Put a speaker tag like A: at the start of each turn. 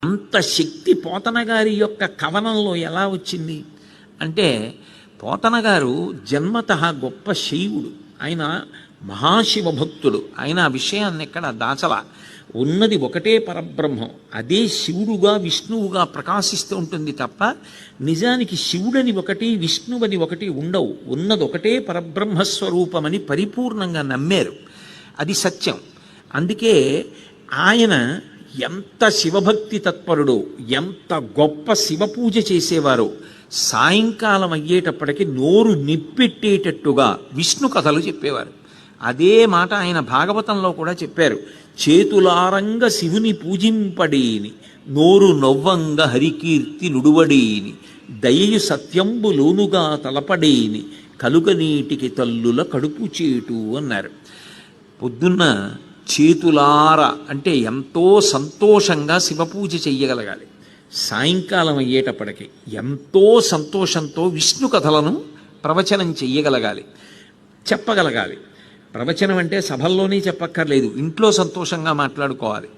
A: అంత శక్తి పోతన గారి యొక్క కవనంలో ఎలా వచ్చింది అంటే, పోతన గారు జన్మతః గొప్ప శైవుడు. ఆయన మహాశివ భక్తుడు. ఆయన ఆ విషయాన్ని ఎక్కడ దాచల. ఉన్నది ఒకటే పరబ్రహ్మం, అదే శివుడుగా విష్ణువుగా ప్రకాశిస్తూ ఉంటుంది తప్ప నిజానికి శివుడని ఒకటి విష్ణువని ఒకటి ఉండవు. ఉన్నది ఒకటే పరబ్రహ్మస్వరూపమని పరిపూర్ణంగా నమ్మారు. అది సత్యం. అందుకే ఆయన ఎంత శివభక్తి తత్పరుడో, ఎంత గొప్ప శివ పూజ చేసేవారో, సాయంకాలం అయ్యేటప్పటికి నోరు నిప్పెట్టేటట్టుగా విష్ణు కథలు చెప్పేవారు. అదే మాట ఆయన భాగవతంలో కూడా చెప్పారు. చేతులారంగ శివుని పూజింపడేని, నోరు నవ్వంగ హరికీర్తి నుడువడేని, దయయు సత్యంబు లోనుగా తలపడేని, కలుగనీటికి తల్లుల కడుపు చేటు అన్నారు. పొద్దున్న చేతులార అంటే ఎంతో సంతోషంగా శివపూజ చెయ్యగలగాలి. సాయంకాలం అయ్యేటప్పటికి ఎంతో సంతోషంతో విష్ణు కథలను ప్రవచనం చెయ్యగలగాలి, చెప్పగలగాలి. ప్రవచనం అంటే సభల్లోనే చెప్పక్కర్లేదు, ఇంట్లో సంతోషంగా మాట్లాడుకోవాలి.